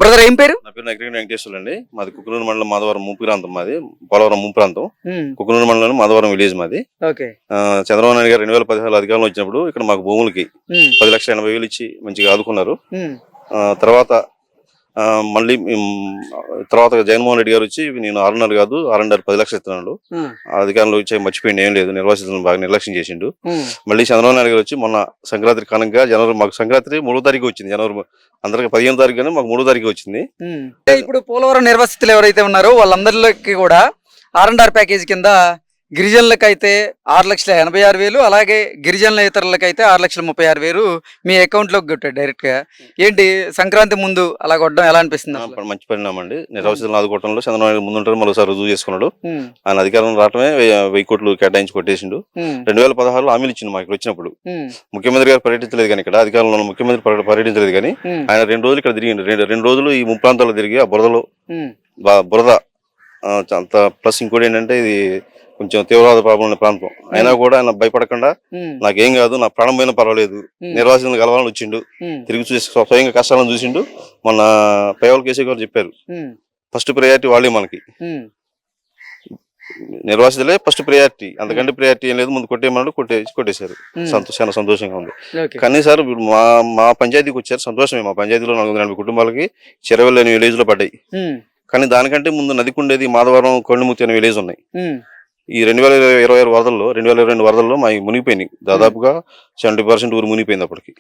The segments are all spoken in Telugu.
బ్రదర్ ఏం పేరు? నా పేరు నకిరేని వెంకటేశ్వర్లు అండి. మాది కుకునూరు మండలం మాధవరం ముంపు ప్రాంతం. మాది పోలవరం ముంపు ప్రాంతం. కుకునూరు మండలం మాధవరం విలేజ్ మాది. చంద్రబాబు నాయుడు గారు 2016 అధికారంలో వచ్చినప్పుడు ఇక్కడ మాకు భూములకి 10,80,000 ఇచ్చి మంచిగా ఆదుకున్నారు. తర్వాత మళ్ళీ జగన్మోహన్ రెడ్డి గారు వచ్చి నేను 6.5 కాదు 10 లక్షలు ఇస్తున్నాడు. అధికారంలో వచ్చి మర్చిపోయింది, ఏం లేదు, నిర్వాసితులను బాగా నిర్లక్ష్యం చేసిండు. మళ్ళీ చంద్రబాబు నాయుడు గారు వచ్చి మొన్న సంక్రాంతి కారణంగా జనవరి, మాకు సంక్రాంతి 3వ తారీఖు వచ్చింది. జనవరి అందరికి 15వ తారీఖు కానీ మాకు 3వ తారీఖు వచ్చింది. ఇప్పుడు పోలవరం నిర్వాసితులు ఎవరైతే ఉన్నారో వాళ్ళందరికీ కూడా R&R ప్యాకేజ్ కింద గిరిజనులకైతే 6,86,000, అలాగే గిరిజనుల ఇతరులకైతే 6,36,000 మీ అకౌంట్ లోకి కొట్టాడు డైరెక్ట్ గా. ఏంటి సంక్రాంతి ముందు అలా కొట్టడం ఎలా అనిపిస్తుంది? మంచి పరిణామం అండి. నిర్వాసితులను ఆదుకోవడంలో చంద్రబాబు నాయుడు ముందుంటారు, మరోసారి రుజువు చేసుకున్నాడు. ఆయన అధికారం రావటమే 1000 కోట్లు కేటాయించి కొట్టేసిండు. 2016లో హామీలు ఇచ్చిండు మాకు వచ్చినప్పుడు. ముఖ్యమంత్రి గారు పర్యటించలేదు కానీ, ఇక్కడ అధికారంలో ఉన్న ముఖ్యమంత్రి పర్యటించలేదు కానీ ఆయన 2 రోజులు ఇక్కడ తిరిగిండు. 2 రోజులు ఈ ముంపు ప్రాంతాల్లో తిరిగి ఆ బురదలో బురద అంత ప్లస్ ఇంకోటి ఏంటంటే ఇది కొంచెం తీవ్రవాద ప్రాబ్లం ఉన్న ప్రాంతం అయినా కూడా ఆయన భయపడకుండా నాకేం కాదు, నా ప్రాణం పోయినా పర్వాలేదు, నిర్వాసితులను కలవాలని వచ్చిండు. తిరిగి చూసి స్వయంగా కష్టాలను చూసిండు. మొన్న పేవల్ కేసీ గారు చెప్పారు ఫస్ట్ ప్రయారిటీ వాళ్ళే మనకి, నిర్వాసితులే ఫస్ట్ ప్రయారిటీ, అంతకంటే ప్రయారిటీ ఏం లేదు, ముందు కొట్టేయమన్నాడు, కొట్టేశారు. చాలా సంతోషంగా ఉంది. కానీ సార్ మా పంచాయతీకి వచ్చారు, సంతోషమే. మా పంచాయతీలో 480 కుటుంబాలకి చెరవెళ్ళు అనే విలేజ్ లో పడ్డాయి. కానీ దానికంటే ముందు నదికుండేది మాధవరం, కొండముత్తి అనే విలేజ్ ఉన్నాయి. ఈ 2026 వరదల్లో 2022 వరదల్లో మా మునిగిపోయినాయి. దాదాపుగా 70% ఊరు మునిగిపోయింది అప్పటికి.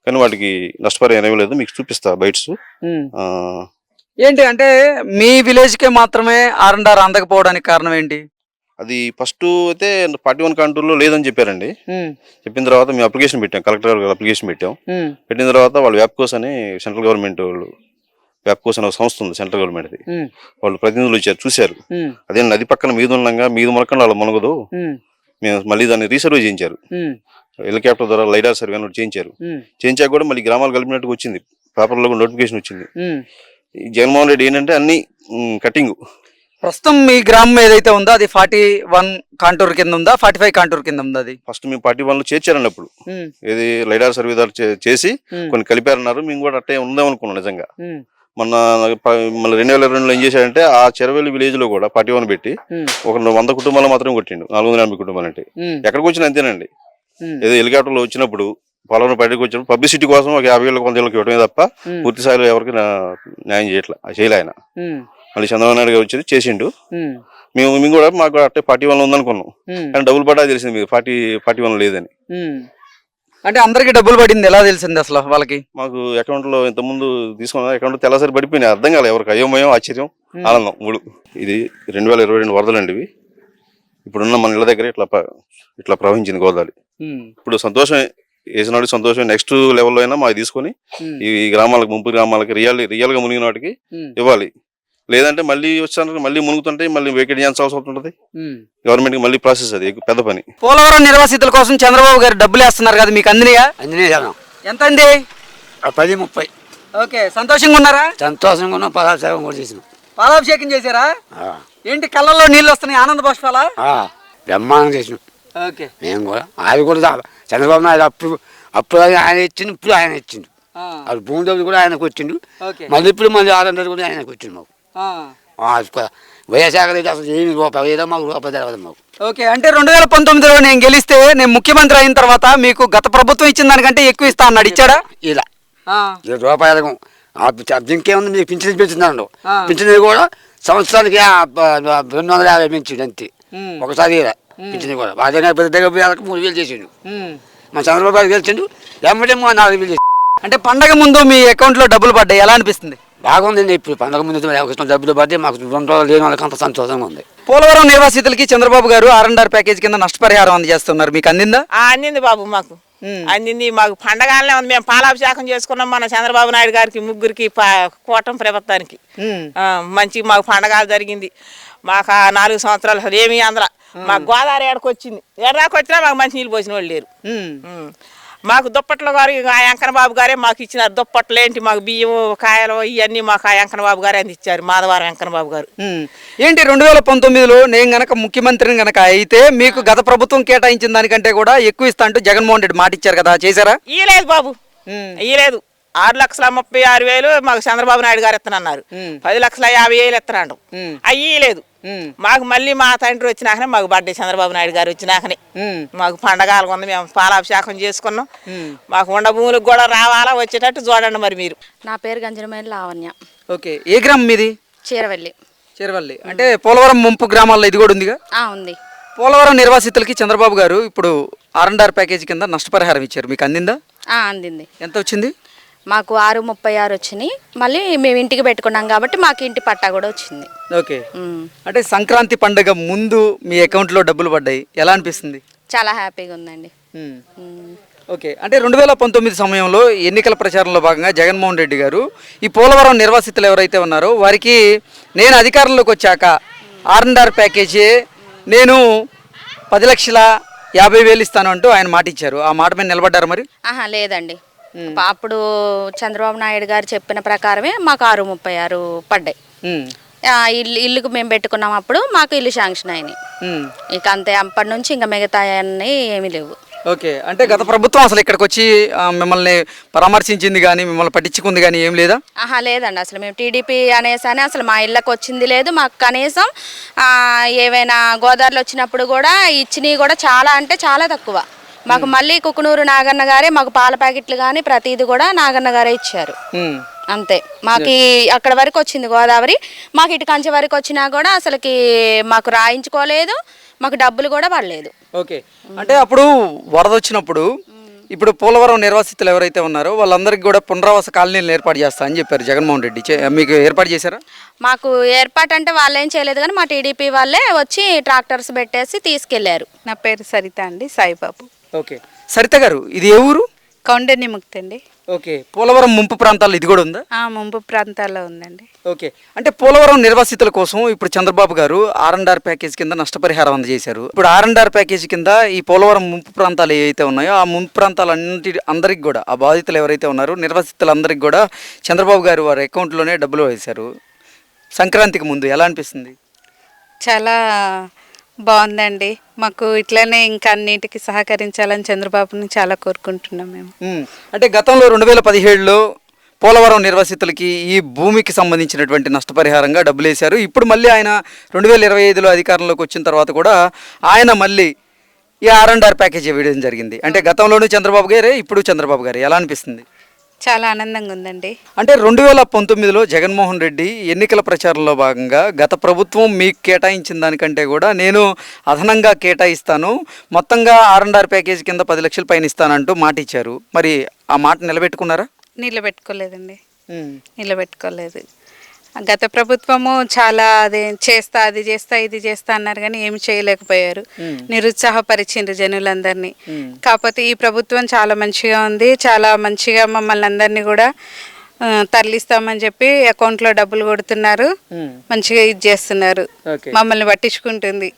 కానీ వాటికి నష్టపరిహారం ఏమీ లేదు. మీకు చూపిస్తా బైట్స్. ఏంటి అంటే మీ విలేజ్ కే మాత్రమే R&R అందకపోవడానికి కారణం ఏంటి? అది ఫస్ట్ అయితే 41 కాంటూర్లో లేదని చెప్పారండి. చెప్పిన తర్వాత మేము అప్లికేషన్ పెట్టాం, కలెక్టర్ గారు అప్లికేషన్ పెట్టాం. పెట్టిన తర్వాత వాళ్ళు వ్యాప్కోస్ అని సెంట్రల్ గవర్నమెంట్ వాళ్ళు, వ్యాప్కోస్ అనే ఒక సంస్థ ఉంది సెంట్రల్ గవర్నమెంట్ ది, వాళ్ళు ప్రతినిధులు వచ్చారు, చూశారు. అదే నది పక్కన మీద ఉండగా మీద మునకుండా వాళ్ళు మునగదు, మేము మళ్ళీ దాన్ని రీసర్వే చేయించారు. హెలికాప్టర్ ద్వారా లైడార్ సర్వే అని చేయించారు. చేయించాక కూడా మళ్ళీ గ్రామాలు కలిపినట్టుగా వచ్చింది, పేపర్లో కూడా నోటిఫికేషన్ వచ్చింది. జగన్మోహన్ రెడ్డి ఏంటంటే అన్ని కటింగ్. ప్రస్తుతం మీ గ్రామం ఏదైతే ఉందో అది 41 కాంటూర్ కింద ఉందా, 45 కాంటూర్ కింద ఉందా? అది ఫస్ట్ మేము 41 లో చేర్చారండి. అప్పుడు ఇది లైడార్ సర్వే ద్వారా చేసి కొన్ని కలిపారన్నారు. మేము కూడా అట్టే ఉందాం అనుకున్నాం నిజంగా. మొన్న మళ్ళీ 2022లో ఏం చేశాడంటే ఆ చెరవేలి విలేజ్ లో కూడా 41 పెట్టి ఒక 100 కుటుంబాలు మాత్రమే కొట్టిండు. 480 కుటుంబాలు అంటే ఎక్కడికి వచ్చినా అంతేనండి. ఏదో హెలికాప్టర్ లో వచ్చినప్పుడు పొలం బయటకు వచ్చినప్పుడు పబ్లిసిటీ కోసం ఒక 50,000 కొంతలకు ఇవ్వడమే తప్ప పూర్తి స్థాయిలో ఎవరికి న్యాయం చేయలే ఆయన. మళ్ళీ చంద్రబాబు నాయుడు గారు వచ్చి చేసిండు. మేము కూడా మాకు అట్టే 41 ఉందనుకున్నాం, కానీ డబ్బులు పడ్డా తెలిసింది మీకు 41 లేదని. అంటే అందరికి డబ్బులు పడింది ఎలా తెలిసింది అసలు వాళ్ళకి? మాకు అకౌంట్ లో ఇంత ముందు తీసుకున్న అకౌంట్ తెల్లసరి పడిపోయినాయి, అర్థం కాలే ఎవరికి, అయోమయం, ఆశ్చర్యం, ఆనందం మూడు. ఇది 2022 వరదలండి ఇవి. ఇప్పుడున్న మన ఇళ్ళ దగ్గర ఇట్లా ప్రవహించింది గోదావరి. ఇప్పుడు సంతోషమే, వేసినాడు సంతోషం. నెక్స్ట్ లెవెల్లో అయినా మాకు తీసుకొని ఈ గ్రామాలకు, ముంపు గ్రామాలకి రియల్ గా మునిగిన వాటికి ఇవ్వాలి. లేదంటే మళ్ళీ వచ్చాను మళ్ళీ మునుగుతుంటే మళ్ళీ వేకెట్ చేయాల్సిన అవసరం ఉంటుంది. గవర్నమెంట్ కి మళ్ళీ ప్రాసెస్, అది పెద్ద పని. పోలవరం నిర్వాసితుల కోసం చంద్రబాబు గారు డబ్బులు వేస్తున్నారు కదా, మీకు అందినయా? ఎంత అంది? 10-30. ఓకే, సంతోషంగా ఉన్నారా? సంతోషంగా ఉన్నాం. పాలాభిషేకం కూడా చేసినాం. పాలాభిషేకం చేశారా? ఏంటి కళ్ళల్లో నీళ్ళు వస్తున్నాయి, ఆనంద బాష్పాలా? బ్రహ్మాండం చేసినాం. ఓకే, మేము కూడా. అది కూడా చంద్రబాబు నాయుడు అప్పుడు ఆయన ఇచ్చిండు, ఇప్పుడు ఆయన ఇచ్చిండు. అది భూమి డబ్బులు కూడా ఆయనకు వచ్చిండు. మళ్ళీ ఇప్పుడు మళ్ళీ 600 కూడా ఆయనకు వచ్చిండు మాకు. వైఎస్ఆర్ రెడ్డి అసలు ఏమి రూపాయి ఏదో మాకు రూపాయి తెలవదు మాకు. ఓకే, అంటే 2019లో నేను గెలిస్తే నేను ముఖ్యమంత్రి అయిన తర్వాత మీకు గత ప్రభుత్వం ఇచ్చిన దానికంటే ఎక్కువ ఇస్తా అన్నాడు, ఇచ్చాడా? ఇలా రూపాయలకు ఇంకేముంది, మీకు పింఛన్ పెంచుతున్నాడు. పింఛన్ కూడా సంవత్సరానికి 250 పెంచిండు అంతే. ఒకసారి ఇలా పింఛన్ కూడా అదే పెద్దగా 3,000 చేసిండు. మా చంద్రబాబు గారు గెలిచిండు, ఎమ్మటే 4,000 చేసి. అంటే పండగ ముందు మీ అకౌంట్ లో డబ్బులు పడ్డాయి, ఎలా అనిపిస్తుంది? బాగుందండి. ఇప్పుడు పండగ ముందు డబ్బులు పడితే మాకు 2 రోజులు లేని వాళ్ళకి అంత సంతోషంగా ఉంది. పోలవరం నిర్వాసితులకి చంద్రబాబు గారు R&R ప్యాకేజ్ కింద నష్టపరిహారం అందజేస్తున్నారు, మీకు అందిందా? అందింది బాబు, మాకు అందింది. మాకు పండగలనే ఉంది. మేము పాలాభిషేకం చేసుకున్నాం మన చంద్రబాబు నాయుడు గారికి, ముగ్గురికి, కూటమి ప్రభుత్వానికి. మంచి మాకు పండగలు జరిగింది. మాకు 4 సంవత్సరాలు అసలు ఏమీ అందరూ మాకు గోదావరి ఏడకు వచ్చింది, ఎడరాకు వచ్చినా మాకు మంచి నీళ్ళు పోసిన వాళ్ళు లేరు. మాకు దుప్పట్లు గారు ఆ వెంకన్న బాబు గారే మాకు ఇచ్చినారు. దుప్పట్లు ఏంటి మాకు బియ్యం, కాయలు ఇవన్నీ మాకు ఆ వెంకన్న బాబు గారే అందించారు, మాధవరం వెంకన్న బాబు గారు. ఏంటి 2019లో నేను గనక ముఖ్యమంత్రిని గనక అయితే మీకు గత ప్రభుత్వం కేటాయించిన దానికంటే కూడా ఎక్కువ ఇస్తా అంటూ జగన్మోహన్ రెడ్డి మాట ఇచ్చారు కదా, చేశారా? ఇయ్యలేదు బాబు, ఇయ్యలేదు. 6,36,000 మాకు చంద్రబాబు నాయుడు గారు ఇస్తానన్నారు. 10,50,000 ఇస్తున్నాడు. అయ్యి లేదు. మాకు మళ్ళీ మా తండ్రి వచ్చినాకనే మాకు బర్త్డే చంద్రబాబు నాయుడు గారు వచ్చినాకనే మాకు పండగలు ఉంది. మేము పాలాభిషేకం చేసుకున్నాం. మాకు ఉండ భూములకు కూడా రావాలా, వచ్చేటట్టు చూడండి మరి మీరు. నా పేరు గంజనమైన లావణ్య. ఓకే, ఏ గ్రామం మీది? చీరవల్లి. చీరవల్లి అంటే పోలవరం ముంపు గ్రామాల్లో ఇది కూడా ఉందిగా? ఉంది. పోలవరం నిర్వాసితులకి చంద్రబాబు గారు ఇప్పుడు R&R ప్యాకేజీ కింద నష్టపరిహారం ఇచ్చారు. మీకు అందిందా? అందింది. ఎంత వచ్చింది? మాకు 636 వచ్చినాయి. మళ్ళీ మేము ఇంటికి పెట్టుకున్నాం కాబట్టి మాకు ఇంటి పట్టా కూడా వచ్చింది. ఓకే, అంటే సంక్రాంతి పండుగ ముందు మీ అకౌంట్లో డబ్బులు పడ్డాయి, ఎలా అనిపిస్తుంది? చాలా హ్యాపీగా ఉందండి. ఓకే, అంటే 2019 సమయంలో ఎన్నికల ప్రచారంలో భాగంగా జగన్మోహన్ రెడ్డి గారు ఈ పోలవరం నిర్వాసితులు ఎవరైతే ఉన్నారో వారికి నేను అధికారంలోకి వచ్చాక R&R ప్యాకేజీ నేను 10,50,000 ఇస్తాను అంటూ ఆయన మాట ఇచ్చారు. ఆ మాట మీద నిలబడ్డారు మరి? లేదండి, అప్పుడు చంద్రబాబు నాయుడు గారు చెప్పిన ప్రకారమే మాకు 636 పడ్డాయి. ఇల్లుకు మేము పెట్టుకున్నాం, అప్పుడు మాకు ఇల్లు శాంక్షన్ అయినాయి. ఇక అంతే, అప్పటి నుంచి ఇంకా మిగతా అన్నీ ఏమీ లేవు. ఓకే, అంటే గత ప్రభుత్వం అసలు ఇక్కడికి వచ్చి మిమ్మల్ని పరామర్శించింది కానీ మిమ్మల్ని పట్టించుకుంది కానీ ఏం లేదా? లేదండి, అసలు మేము టీడీపీ అనేసానే అసలు మా ఇళ్ళకి వచ్చింది లేదు. మాకు కనీసం ఏవైనా గోదావరిలో వచ్చినప్పుడు కూడా ఇచ్చినవి కూడా చాలా అంటే చాలా తక్కువ. మాకు మళ్ళీ కుకునూరు నాగన్న గారే మాకు పాల ప్యాకెట్లు కానీ ప్రతిది కూడా నాగన్న గారే ఇచ్చారు. అంతే, మాకు అక్కడ వరకు వచ్చింది గోదావరి. మాకు ఇటు కంచె వరకు వచ్చినా కూడా అసలుకి మాకు రాయించుకోలేదు, మాకు డబ్బులు కూడా పడలేదు. ఓకే, అంటే అప్పుడు వరద వచ్చినప్పుడు ఇప్పుడు పోలవరం నిర్వాసితులు ఎవరైతే ఉన్నారో వాళ్ళందరికీ కూడా పునరావాస కాలనీలు ఏర్పాటు చేస్తా అని చెప్పారు జగన్మోహన్ రెడ్డి. మీకు ఏర్పాటు చేశారా? మాకు ఏర్పాటు అంటే వాళ్ళు ఏం చేయలేదు, కానీ మా టీడీపీ వాళ్ళే వచ్చి ట్రాక్టర్స్ పెట్టేసి తీసుకెళ్లారు. నా పేరు సరిత అండి, సాయిబాబు. ఓకే, సరిత గారు ఇది ఏ ఊరు? కౌండన్యముక్తి అండి. ఓకే, పోలవరం ముంపు ప్రాంతాల్లో ఇది కూడా ఉందా? ముంపు ప్రాంతాల్లో ఉందండి. ఓకే, అంటే పోలవరం నిర్వాసితుల కోసం ఇప్పుడు చంద్రబాబు గారు R&R ప్యాకేజ్ కింద నష్టపరిహారం అందజేశారు. ఇప్పుడు R&R ప్యాకేజ్ కింద ఈ పోలవరం ముంపు ప్రాంతాలు ఏవైతే ఉన్నాయో ఆ ముంపు అందరికి కూడా, ఆ బాధితులు ఎవరైతే ఉన్నారో నిర్వాసితులందరికీ కూడా చంద్రబాబు గారు వారి అకౌంట్లోనే డబ్బులు వేశారు. సంక్రాంతికి ముందు ఎలా అనిపిస్తుంది? చాలా బాగుందండి. మాకు ఇట్లనే ఇంకా అన్నిటికీ సహకరించాలని చంద్రబాబుని చాలా కోరుకుంటున్నాం మేము. అంటే గతంలో 2017లో పోలవరం నిర్వాసితులకి ఈ భూమికి సంబంధించినటువంటి నష్టపరిహారంగా డబ్బులు వేశారు. ఇప్పుడు మళ్ళీ ఆయన 2025లో అధికారంలోకి వచ్చిన తర్వాత కూడా ఆయన మళ్ళీ ఈ R&R ప్యాకేజ్ వేయడం జరిగింది. అంటే గతంలోనూ చంద్రబాబు గారే, ఇప్పుడు చంద్రబాబు గారు, ఎలా అనిపిస్తుంది? చాలా ఆనందంగా ఉందండి. అంటే 2019లో జగన్మోహన్ రెడ్డి ఎన్నికల ప్రచారంలో భాగంగా గత ప్రభుత్వం మీకు కేటాయించిన దానికంటే కూడా నేను అదనంగా కేటాయిస్తాను, మొత్తంగా R&R ప్యాకేజ్ కింద 10 లక్షల పైన ఇస్తానంటూ మాట ఇచ్చారు. మరి ఆ మాట నిలబెట్టుకున్నారా? నిలబెట్టుకోలేదండి, నిలబెట్టుకోలేదు. గత ప్రభుత్వము చాలా అది చేస్తా ఇది చేస్తా అన్నారు, కానీ ఏమి చేయలేకపోయారు. నిరుత్సాహపరిచిండ్రు జనులందరినీ. కాకపోతే ఈ ప్రభుత్వం చాలా మంచిగా ఉంది, చాలా మంచిగా మమ్మల్ని అందరినీ కూడా తరలిస్తామని చెప్పి అకౌంట్లో డబ్బులు కొడుతున్నారు, మంచిగా ఇది చేస్తున్నారు, మమ్మల్ని పట్టించుకుంటుంది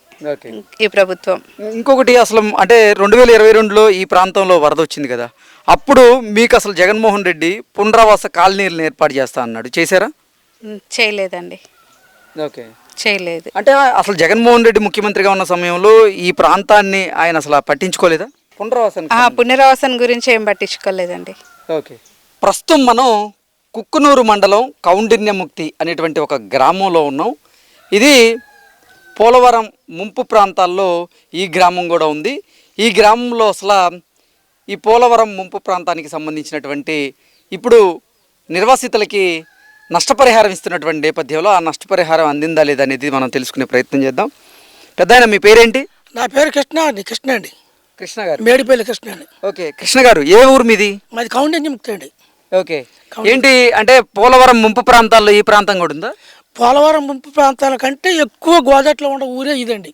ఈ ప్రభుత్వం. ఇంకొకటి, అసలు అంటే 2022లో ఈ ప్రాంతంలో వరద వచ్చింది కదా, అప్పుడు మీకు అసలు జగన్మోహన్ రెడ్డి పునరావాస కాలనీలను ఏర్పాటు చేస్తా అన్నాడు, చేశారా? చేయలేదండి. ఓకే, చేయలేదు. అంటే అసలు జగన్మోహన్ రెడ్డి ముఖ్యమంత్రిగా ఉన్న సమయంలో ఈ ప్రాంతాన్ని ఆయన అసలు పట్టించుకోలేదా? పునరావాసం గురించి ఏం పట్టించుకోలేదండి. ఓకే, ప్రస్తుతం మనం కుక్కునూరు మండలం కౌండిన్యముక్తి అనేటువంటి ఒక గ్రామంలో ఉన్నాం. ఇది పోలవరం ముంపు ప్రాంతాల్లో ఈ గ్రామం కూడా ఉంది. ఈ గ్రామంలో అసలు ఈ పోలవరం ముంపు ప్రాంతానికి సంబంధించినటువంటి ఇప్పుడు నిర్వాసితులకి నష్టపరిహారం ఇస్తున్నటువంటి నేపథ్యంలో ఆ నష్టపరిహారం అందిందా లేదా అనేది మనం తెలుసుకునే ప్రయత్నం చేద్దాం. పెద్దాయన మీ పేరేంటి? నా పేరు కృష్ణ అండి. కృష్ణ గారు, మేడిపల్లి కృష్ణ అండి. ఓకే, కృష్ణ గారు ఏ ఊరు మీది? మాది కౌండన్యముక్తి అండి. ఓకే, ఏంటి అంటే పోలవరం ముంపు ప్రాంతాల్లో ఈ ప్రాంతం కూడా ఉందా? పోలవరం ముంపు ప్రాంతాల కంటే ఎక్కువ గోదాట్లో ఉండే ఊరే ఇదండి.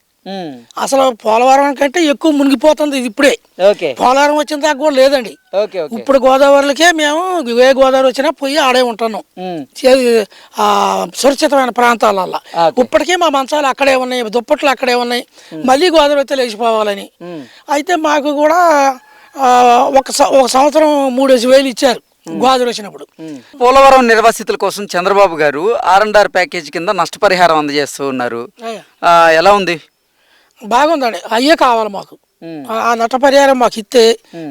అసలు పోలవరం కంటే ఎక్కువ మునిగిపోతుంది ఇది ఇప్పుడే. పోలవరం వచ్చిన దాకా కూడా లేదండి. ఇప్పుడు గోదావరికే మేము ఏ గోదావరి వచ్చినా పోయి ఆడే ఉంటున్నాం సురక్షితమైన ప్రాంతాలల్లో. ఇప్పటికే మా మంచాలు అక్కడే ఉన్నాయి, దుప్పట్లు అక్కడే ఉన్నాయి, మళ్ళీ గోదావరి అయితే లేచిపోవాలని. అయితే మాకు కూడా ఒక సంవత్సరం 3,000 ఇచ్చారు గోదావరి వచ్చినప్పుడు. పోలవరం నిర్వాసితుల కోసం చంద్రబాబు గారు R&R ప్యాకేజ్ కింద నష్టపరిహారం అందజేస్తూ ఉన్నారు, ఎలా ఉంది? బాగుందండి, అయ్యే కావాలి మాకు. ఆ నష్టపరిహారం మాకు ఇస్తే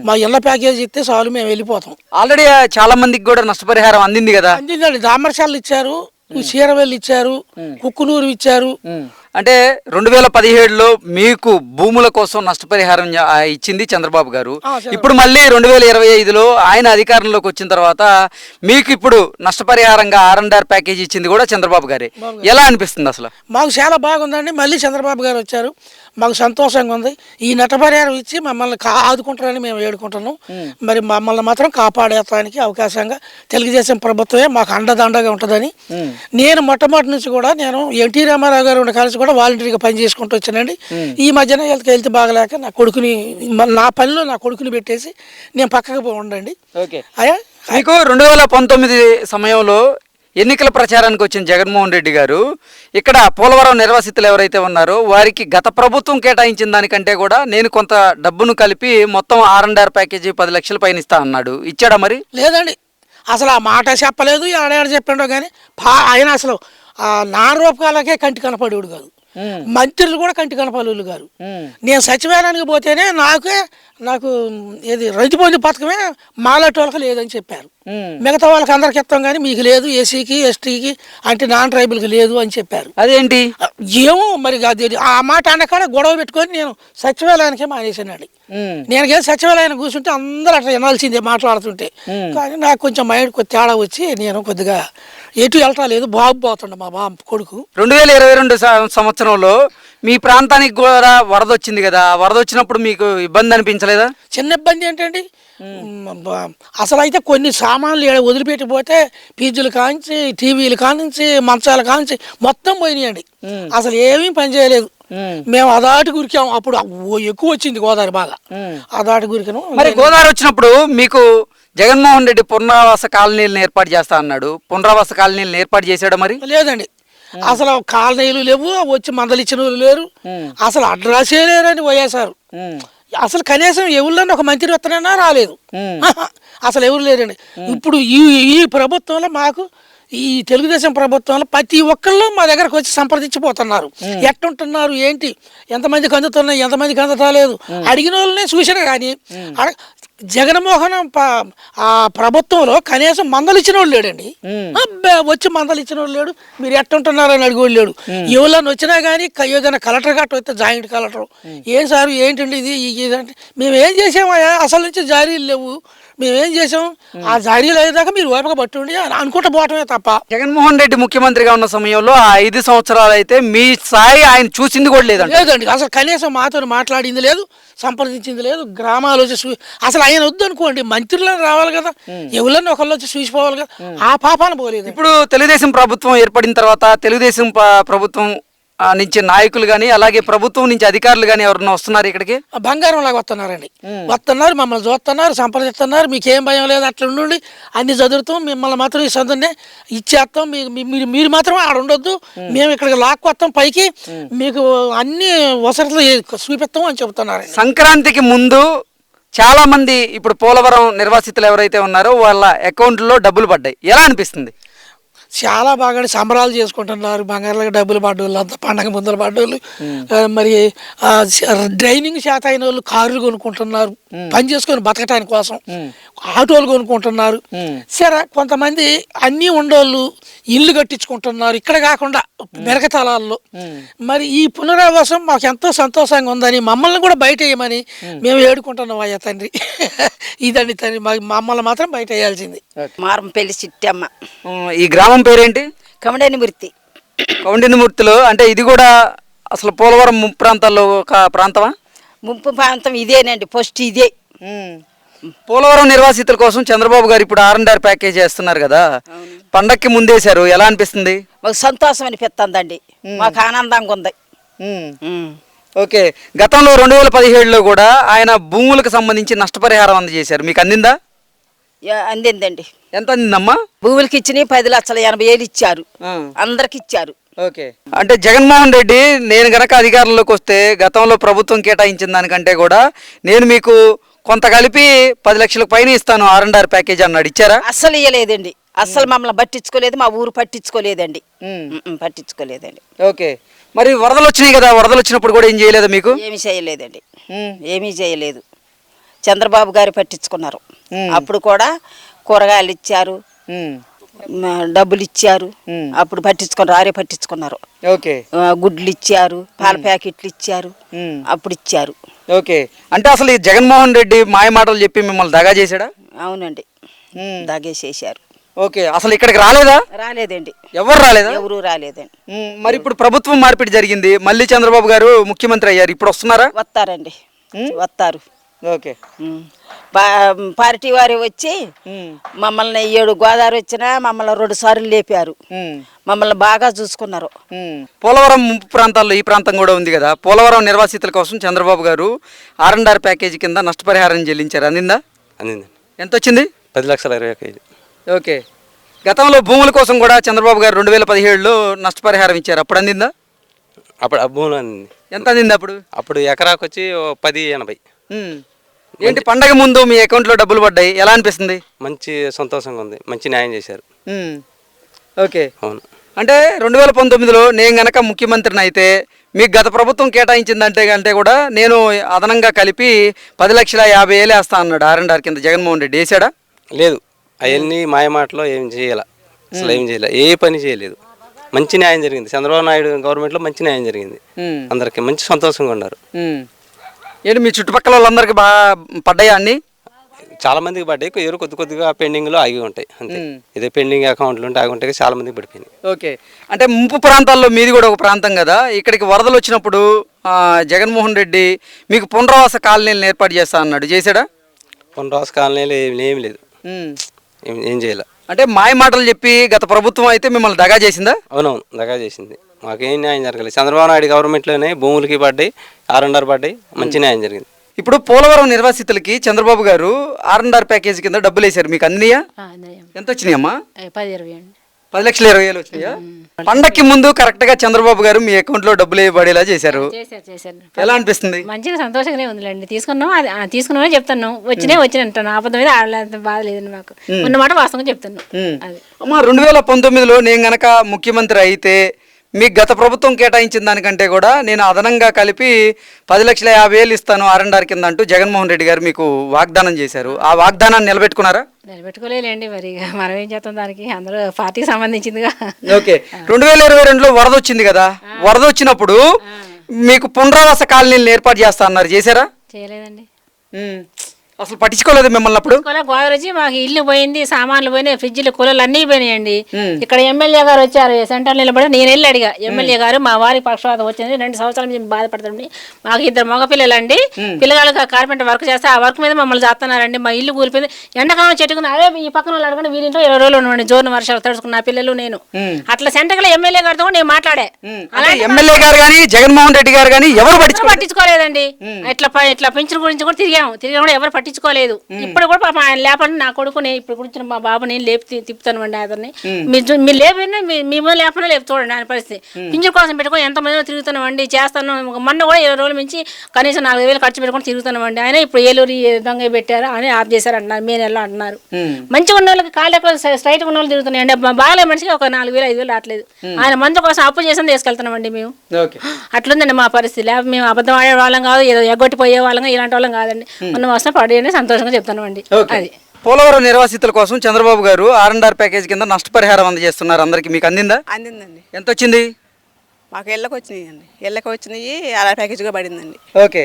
మా ఇళ్ళ ప్యాకేజ్ ఇస్తే చాలు మేము వెళ్ళిపోతాం. ఆల్రెడీ చాలా మందికి కూడా నష్టపరిహారం అందింది కదా. అందిందండి, దామరశాలు ఇచ్చారు, చీరవెల్లి ఇచ్చారు, కుక్కునూరు ఇచ్చారు. అంటే 2017లో మీకు భూముల కోసం నష్టపరిహారం ఇచ్చింది చంద్రబాబు గారు. ఇప్పుడు మళ్ళీ 2025లో ఆయన అధికారంలోకి వచ్చిన తర్వాత మీకు ఇప్పుడు నష్టపరిహారంగా R&R ప్యాకేజ్ ఇచ్చింది కూడా చంద్రబాబు గారే. ఎలా అనిపిస్తుంది అసలు? మాకు చాలా బాగుందండి. మళ్ళీ చంద్రబాబు గారు వచ్చారు, మాకు సంతోషంగా ఉంది. ఈ నష్టపరిహారం ఇచ్చి మమ్మల్ని ఆదుకుంటారని మేము వేడుకుంటున్నాం. మరి మమ్మల్ని మాత్రం కాపాడేటానికి అవకాశంగా తెలుగుదేశం ప్రభుత్వమే మాకు అండదండగా ఉంటుందని. నేను మొట్టమొదటి నుంచి కూడా నేను ఎన్టీ రామారావు గారు కలిసి కూడా వాలంటీర్గా పని చేసుకుంటూ వచ్చానండి. ఈ మధ్యన హెల్త్ బాగలేక నా కొడుకుని నా పనిలో నా కొడుకుని పెట్టేసి నేను పక్కకు ఉండండి. మీకు 2019 సమయంలో ఎన్నికల ప్రచారానికి వచ్చిన జగన్మోహన్ రెడ్డి గారు ఇక్కడ పోలవరం నిర్వాసితులు ఎవరైతే ఉన్నారో వారికి గత ప్రభుత్వం కేటాయించిన దానికంటే కూడా నేను కొంత డబ్బును కలిపి మొత్తం R&R ప్యాకేజీ 10 లక్షల పైన ఇస్తా అన్నాడు. ఇచ్చాడా మరి? లేదండి, అసలు ఆ మాట చెప్పలేదు. ఆడాడు చెప్పిండో కానీ ఆయన అసలు నా రూపకాలకే కంటి కనపడేవాడు కాదు. మంత్రులు కూడా కంటి కనపడేవాళ్ళు గారు. నేను సచివాలయానికి పోతేనే నాకు ఏది రైతు బంధు పథకమే మాలాంటి వాళ్ళకి లేదని చెప్పారు. మిగతా వాళ్ళకి అందరికి ఇస్తాం కానీ మీకు లేదు, ఎస్సీకి ఎస్టీకి అంటే నాన్ ట్రైబల్కి లేదు అని చెప్పారు. అదేంటి ఏమో మరి అది ఆ మాట అన్నకాడ గొడవ పెట్టుకొని నేను సచివాలయానికే మానేసానండి. నేను సచివాలయాన్ని కూర్చుంటే అందరూ అట్లా వినాల్సిందే మాట్లాడుతుంటే. కానీ నాకు కొంచెం మైండ్ తేడా వచ్చి నేను కొద్దిగా ఎటు వెళ్తా లేదు, బాబు పోతుండ మా బాబు కొడుకు. 2022 సంవత్సరంలో మీ ప్రాంతానికి కూడా వరద వచ్చింది కదా. వరద వచ్చినప్పుడు మీకు ఇబ్బంది అనిపించలేదా? చిన్న ఇబ్బంది ఏంటండి, అసలు అయితే కొన్ని సామాన్లు వదిలిపెట్టిపోతే ఫీజులు కాంచి, టీవీలు కానించి, మంచాలు కానించి మొత్తం పోయినాయండి. అసలు ఏమీ పని చేయలేదు. మేము అదాటి గురికాం. అప్పుడు ఎక్కువ వచ్చింది గోదావరి బాగా, అదాటి గురికాను. మరి గోదావరి వచ్చినప్పుడు మీకు జగన్మోహన్ రెడ్డి పునరావాస కాలనీలను ఏర్పాటు చేస్తా అన్నాడు. పునరావాస కాలనీలను ఏర్పాటు చేశాడు మరి? లేదండి, అసలు కాలనీలు లేవు, వచ్చి మందలిచ్చిన వాళ్ళు లేరు, అసలు అడ్రస్సే లేరని పోయేశారు. అసలు కనీసం ఎవరిలోనే ఒక మంత్రి వస్తానన్నా రాలేదు. అసలు ఎవరు లేరండి. ఇప్పుడు ఈ ప్రభుత్వంలో మాకు ఈ తెలుగుదేశం ప్రభుత్వంలో ప్రతి ఒక్కళ్ళు మా దగ్గరకు వచ్చి సంప్రదించిపోతున్నారు. ఎట్టుంటున్నారు, ఏంటి, ఎంతమందికి అందుతున్నాయి, ఎంతమందికి అందటాలేదు అడిగిన వాళ్ళనే చూసినా కానీ జగన్మోహన్ ఆ ప్రభుత్వంలో కనీసం మందలు ఇచ్చిన వాళ్ళు లేడండి. వచ్చి మందలు ఇచ్చిన వాళ్ళు లేడు, మీరు ఎట్టుంటున్నారని అడిగోళ్ళు లేడు. ఎవరన్నా వచ్చినా కానీ ఏదైనా కలెక్టర్ గట్ట వస్తే జాయింట్ కలెక్టర్ ఏం సార్ ఏంటండి ఇది అంటే మేము ఏం చేసామయ్యా, అసలు నుంచి జారీలు లేవు, మేమేం చేసాం, ఆ జారీలు అయ్యేదాకా మీరు ఓపిక పట్టుండి అనుకుంటా పోవటమే తప్ప. జగన్మోహన్ రెడ్డి ముఖ్యమంత్రిగా ఉన్న సమయంలో ఆ 5 సంవత్సరాలు అయితే మీ స్థాయి ఆయన చూసింది కూడా లేదండి. అసలు కనీసం మాతో మాట్లాడింది లేదు, సంప్రదించింది లేదు. గ్రామాలు వచ్చి అసలు ఆయన వద్దు అనుకోండి, మంత్రులను రావాలి కదా, ఎవరన్నా ఒకళ్ళు వచ్చి చూసిపోవాలి కదా, ఆ పాపాన పోలేదు. ఇప్పుడు తెలుగుదేశం ప్రభుత్వం ఏర్పడిన తర్వాత తెలుగుదేశం ప్రభుత్వం నుంచి నాయకులు కానీ అలాగే ప్రభుత్వం నుంచి అధికారులు కానీ ఎవరన్నా వస్తున్నారు ఇక్కడికి? బంగారం లాగా వస్తున్నారండి, వస్తున్నారు, మమ్మల్ని చూస్తున్నారు, సంప్రదిస్తున్నారు. మీకేం భయం లేదు, అట్లా ఉండండి, అన్ని చదువుతాం, మిమ్మల్ని మాత్రం ఈ సందునే ఇచ్చేస్తాం, మీరు మాత్రం ఆడ ఉండొద్దు, మేము ఇక్కడికి లాక్కొస్తాం పైకి, మీకు అన్ని వసతులు చూపిస్తాం అని చెబుతున్నారు. సంక్రాంతికి ముందు చాలా మంది ఇప్పుడు పోలవరం నిర్వాసితులు ఎవరైతే ఉన్నారో వాళ్ళ అకౌంట్లో డబ్బులు పడ్డాయి. ఎలా అనిపిస్తుంది? చాలా బాగా సంబరాలు చేసుకుంటున్నారు. బంగారులకు డబ్బులు పడ్డోళ్ళు, అంతా పండగ ముందర పడ్డోళ్ళు, మరి డ్రైనింగ్ శాత అయిన వాళ్ళు కార్లు కొనుక్కుంటున్నారు పని చేసుకొని బతకటానికి కోసం, ఆటోలు కొనుక్కుంటున్నారు. సరే కొంతమంది అన్నీ ఉండోళ్ళు ఇల్లు కట్టించుకుంటున్నారు ఇక్కడ కాకుండా మెరకతలాల్లో. మరి ఈ పునరావాసం మాకు ఎంతో సంతోషంగా ఉందని మమ్మల్ని కూడా బయట వేయమని మేము వేడుకుంటున్నాం. అయ్యా తండ్రి, ఇదండి తండ్రి, మమ్మల్ని మాత్రం బయట వేయాల్సింది. మారంపల్లి చిట్టమ్మ. ఈ గ్రామం పేరేంటి? కమడేనిమూర్తి. కమడేనిమూర్తిలో అంటే ఇది కూడా అసలు పోలవరం ముంపు ప్రాంతాల్లో ఒక ప్రాంతమా? ముంపు ప్రాంతం ఇదేనండి, ఫస్ట్ ఇదే. పోలవరం నిర్వాసితుల కోసం చంద్రబాబు గారు ఇప్పుడు R&R ప్యాకేజ్ చేస్తున్నారు కదా, పండక్కి ముందేశారు. ఎలా అనిపిస్తుంది? మాకు సంతోషం అనిపిస్తుందండి, మాకు ఆనందంగా ఉంది. ఓకే, గతంలో 2017లో కూడా ఆయన భూములకు సంబంధించి నష్టపరిహారం అందజేశారు, మీకు అందిందా? అందిందండి. ఎంత అందిందమ్మా? భూములకి ఇచ్చినాయి 10,80,000 ఇచ్చారు, అందరికి ఇచ్చారు. ఓకే, అంటే జగన్మోహన్ రెడ్డి నేను గనక అధికారంలోకి వస్తే గతంలో ప్రభుత్వం కేటాయించిన దానికంటే కూడా నేను మీకు కొంత కలిపి 10 లక్షలకు పైన ఇస్తాను R&R ప్యాకేజ్ అన్నాడు. ఇచ్చారా? అస్సలు ఇయ్యలేదండి, అస్సలు మమ్మల్ని పట్టించుకోలేదు, మా ఊరు పట్టించుకోలేదండి, పట్టించుకోలేదండి. ఓకే, మరి వరదలు వచ్చినాయి కదా, వరదలు వచ్చినప్పుడు కూడా ఏం చేయలేదా మీకు? ఏమి చేయలేదండి. ఏమీ చేయలేదు. చంద్రబాబు గారు పట్టించుకున్నారు. అప్పుడు కూడా కూరగాయలు ఇచ్చారు, డబ్బులు ఇచ్చారు. అప్పుడు పట్టించుకున్నారు. ఓకే. గుడ్లు ఇచ్చారు, పాల ప్యాకెట్లు ఇచ్చారు, అప్పుడు ఇచ్చారు. ఓకే. అంటే అసలు ఈ జగన్మోహన్ రెడ్డి మాయ మాటలు చెప్పి మిమ్మల్ని దగా చేశాడా? అవునండి, దగేసేసారు. ఓకే. అసలు ఇక్కడికి రాలేదా? రాలేదండి. ఎవరు రాలేదా? ఎవరు రాలేదండి. మరి ఇప్పుడు ప్రభుత్వం మార్పిడి జరిగింది, మళ్ళీ చంద్రబాబు గారు ముఖ్యమంత్రి అయ్యారు, ఇప్పుడు వస్తున్నారా? వస్తారండి, వస్తారు. ఓకే. పార్టీ వారు వచ్చి మమ్మల్ని 7 గోదావరి వచ్చినా మమ్మల్ని 2 సార్లు లేపారు. మమ్మల్ని బాగా చూసుకున్నారు. పోలవరం ముంపు ప్రాంతాల్లో ఈ ప్రాంతం కూడా ఉంది కదా, పోలవరం నిర్వాసితుల కోసం చంద్రబాబు గారు R&R ప్యాకేజీ కింద నష్టపరిహారం చెల్లించారు. అందిందా? అందింది. ఎంత వచ్చింది? 10,25,000. ఓకే. గతంలో భూముల కోసం కూడా చంద్రబాబు గారు 2017లో నష్టపరిహారం ఇచ్చారు, అప్పుడు అందిందా? అప్పుడు ఆ భూములు అందింది. ఎంత అందింది అప్పుడు? అప్పుడు ఎకరాకు వచ్చి 10,80. ఏంటి పండగ ముందు మీ అకౌంట్లో డబ్బులు పడ్డాయి, ఎలా అనిపిస్తుంది? మంచి సంతోషంగా ఉంది, మంచి న్యాయం చేశారు. ఓకే. అవును. అంటే 2019లో నేను గనక ముఖ్యమంత్రిని అయితే మీకు గత ప్రభుత్వం కేటాయించిందంటే కూడా నేను అదనంగా కలిపి 10,50,000 వేస్తా అన్నాడు R&R కింద జగన్మోహన్ రెడ్డి. వేసాడా? లేదు, అవన్నీ మాయమాటలో ఏం చేయాల, అసలు ఏం చేయలే, ఏ పని చేయలేదు. మంచి న్యాయం జరిగింది. చంద్రబాబు నాయుడు గవర్నమెంట్లో మంచి న్యాయం జరిగింది. అందరికి మంచి సంతోషంగా ఉన్నారు. ఏంటి మీ చుట్టుపక్కల వాళ్ళందరికీ బాగా పడ్డాయా అన్ని? చాలా మందికి పడ్డాయి, ఎవరు కొద్దిగా పెండింగ్లో ఆగి ఉంటాయి అంతే. ఇదే పెండింగ్ అకౌంట్లు ఉంటే ఆగి ఉంటాయి, చాలా మందికి పడిపోయినాయి. ఓకే. అంటే ముంపు ప్రాంతాల్లో మీది కూడా ఒక ప్రాంతం కదా, ఇక్కడికి వరదలు వచ్చినప్పుడు జగన్మోహన్ రెడ్డి మీకు పునరావాస కాలనీలను ఏర్పాటు చేస్తా అన్నాడు, చేశాడా? పునరావాస కాలనీలు ఏమి లేదు, ఏం చేయాల. అంటే మాయ మాటలు చెప్పి గత ప్రభుత్వం అయితే మిమ్మల్ని దగా చేసిందా? అవునవును, దగా చేసింది. మాకేం న్యాయం జరగలేదు. చంద్రబాబు నాయుడు గవర్నమెంట్లోనే భూములకి పడ్డాయి, R&R పడ్డాయి, మంచి న్యాయం జరిగింది. ఇప్పుడు పోలవరం నిర్వాసితులకి చంద్రబాబు గారు R&R ప్యాకేజీ కింద డబ్బులు వేశారు, మీకు అందియా? ఎంత వచ్చినాయి అమ్మా? 10,20,000 వచ్చినాయా? పండక్కి ముందు కరెక్ట్ గా చంద్రబాబు గారు మీ అకౌంట్ లో డబ్బులు వేయబడేలా చేశారు, ఎలా అనిపిస్తుంది? మంచిగా సంతోషంగానే ఉందిలేండి. తీసుకున్నాం చెప్తాను, వచ్చినాయి అంటాను. అబద్ధం మీద ఆడలేంత బాధ లేదండి మాకు, ఉన్నమాట వాస్తవంగా చెప్తాను. అమ్మా 2019లో నేను గనక ముఖ్యమంత్రి అయితే మీకు గత ప్రభుత్వం కేటాయించిన దానికంటే కూడా నేను అదనంగా కలిపి 10,50,000 ఇస్తాను R&R కింద అంటూ జగన్మోహన్ రెడ్డి గారు మీకు వాగ్దానం చేశారు, ఆ వాగ్దానాన్ని నిలబెట్టుకున్నారా? నిలబెట్టుకోలేండి, మరి మనం ఏం చేస్తాం, దానికి అందరూ పార్టీకి సంబంధించిందిగా. ఓకే. 2022లో వరద వచ్చింది కదా, వరద వచ్చినప్పుడు మీకు పునరావాస కాలనీలను ఏర్పాటు చేస్తా అన్నారు, చేశారా? చేయలేదండి. అసలు పట్టించుకోలేదు మిమ్మల్ని అప్పుడు? గోదావరి వచ్చి మాకు ఇల్లు పోయింది, సామాన్లు పోయినాయి, ఫ్రిడ్జ్లు కూలర్లు అన్నీ పోయినాయండి. ఇక్కడ ఎమ్మెల్యే గారు వచ్చారు, సెంటర్ నిలబడి నేను వెళ్ళి అడిగా, ఎమ్మెల్యే గారు మా వారి పక్షవాతం వచ్చింది, 2 సంవత్సరాల నుంచి బాధపడతాండి, మాకు 2 మగపిల్లలు అండి, పిల్లగాళ్ళకి కార్పెంటర్ వర్క్ చేస్తే ఆ వర్క్ మీద మమ్మల్ని చేస్తున్నారండి, మా ఇల్లు కూలిపోయింది, ఎండాకాలం చెట్టుకుని అదే ఈ పక్కన వాళ్ళు అడగండి, వీళ్ళింట్లో 20 రోజులు ఉన్నాండి, జోరున వర్షాలు తడుచుకున్న పిల్లలు నేను. అట్లా సెంటర్లో ఎమ్మెల్యే గారితో కూడా నేను మాట్లాడే, ఎమ్మెల్యే గారు కానీ జగన్మోహన్ రెడ్డి గారు కానీ ఎవరు పట్టించుకోలేదండి. ఇట్లా పెన్షన్ గురించి కూడా తిరిగాము కూడా ఎవరు పట్టించుకోలేదు. ఇప్పుడు కూడా పాప ఆయన లేపండి, నా కొడుకు నేను ఇప్పుడు కూర్చున్న మా బాబు నేను లేపి తిప్పుతాను అండి అతన్ని, మీరు లేపండి, మీ మీద లేపనే లేపు చూడండి ఆయన పరిస్థితి. పింఛన్ కోసం పెట్టుకొని ఎంతమందిలో తిరుగుతున్నామండి, చేస్తాను. మొన్న కూడా 20 రోజుల నుంచి కనీసం 4,000 ఖర్చు పెట్టుకొని తిరుగుతున్నామండి. ఆయన ఇప్పుడు ఏలూరు దొంగ పెట్టారు అని ఆఫ్ చేశారు అంటున్నారు, మే నెలలో అంటున్నారు. మంచిగా ఉన్న వాళ్ళకి కాళ్ళు ఎక్కడ స్ట్రైట్గా ఉన్న వాళ్ళు తిరుగుతున్నాయండి, బాగాలే మనిషికి ఒక 4,000 5,000 రావట్లేదు. ఆయన మందు కోసం అప్పు చేసి తీసుకెళ్తున్నామండి మేము. అట్లుందండి మా పరిస్థితి. లేకపోతే మేము అబద్ధం ఆడే వాళ్ళం కాదు, ఏదో ఎగ్గొట్టిపోయే వాళ్ళం ఇలాంటి వాళ్ళం కాదండి. మొన్న వస్తున్న పడి సంతోషంగా చెప్తాను. పోలవరం నిర్వాసితుల కోసం చంద్రబాబు గారు R&R ప్యాకేజ్ కింద నష్టపరిహారం అందజేస్తున్నారు అందరికి, మీకు అందిందా? అందిందండి. ఎంత వచ్చింది? మాకు ఇళ్ళకి వచ్చినాయి, R&R ప్యాకేజ్ గా పడిందండి. ఓకే.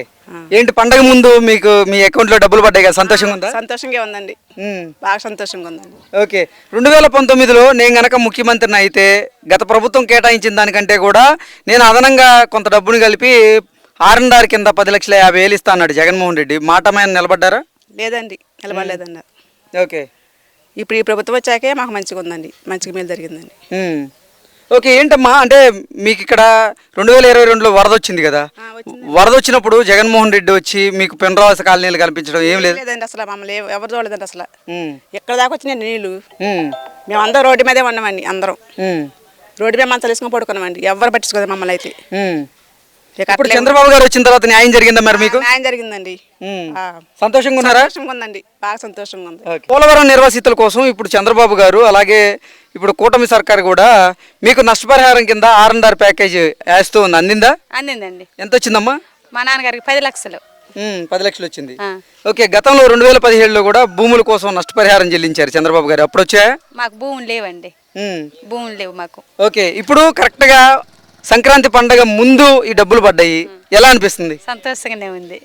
ఏంటి పండగ ముందు మీకు మీ అకౌంట్ లో డబ్బులు పడ్డాయి కదా, సంతోషంగా ఉందా? సంతోషంగా ఉందండి, బాగా సంతోషంగా ఉందండి. ఓకే. 2019లో నేను గనక ముఖ్యమంత్రిని అయితే గత ప్రభుత్వం కేటాయించిన దానికంటే కూడా నేను అదనంగా కొంత డబ్బుని కలిపి R&R కింద 10,50,000 ఇస్తా అన్నాడు జగన్మోహన్ రెడ్డి, మాట మీద నిలబడ్డారా? లేదండి, నిలబడలేదన్నారు. ఓకే. ఇప్పుడు ఈ ప్రభుత్వం వచ్చాకే మాకు మంచిగా ఉందండి, మంచిగా మేలు జరిగిందండి. ఓకే. ఏంటమ్మా అంటే మీకు ఇక్కడ 2022లో వరద వచ్చింది కదా, వరద వచ్చినప్పుడు జగన్మోహన్ రెడ్డి వచ్చి మీకు పునరావాస కాలనీలు కల్పించడం ఏం లేదండి? అసలు మమ్మల్ని ఎవరు చూడలేదండి. అసలు ఎక్కడ దాకా వచ్చినాయి నీళ్లు, మేము అందరం రోడ్డు మీదే ఉన్నామండి, అందరం రోడ్డు మీద మంచాలు వేసుకుని పడుకున్నామండి, ఎవరు పట్టించుకోదు మమ్మల్ని అయితే. ఇప్పుడు చంద్రబాబు గారు వచ్చిన తర్వాత న్యాయం జరిగిందా మరి మీకు? న్యాయం జరిగిందండి, సంతోషంగా ఉన్నారా? సంతోషంగా ఉందండి, బాగా సంతోషంగా ఉంది. పోలవరం నిర్వాసితుల కోసం ఇప్పుడు చంద్రబాబు గారు అలాగే ఇప్పుడు కూటమి సర్కార్ కూడా మీకు నష్టపరిహారం కింద R&R ప్యాకేజ్ వేస్తూ ఉంది, అందిందా? అందిందండి. ఎంత వచ్చిందమ్మా? మా నాన్నగారికి 10 లక్షలు. 10 లక్షలు వచ్చింది. ఓకే, గతంలో 2017లో కూడా భూముల కోసం నష్టపరిహారం చెల్లించారు చంద్రబాబు గారు, అప్పుడు వచ్చాయా? మాకు భూములు లేవండి, భూములు లేవు మాకు. ఓకే, ఇప్పుడు కరెక్ట్ గా సంక్రాంతి పండగ ముందు ఈ డబ్బులు పడ్డాయి, ఎలా అనిపిస్తుంది? సంతోషంగానే ఉంది.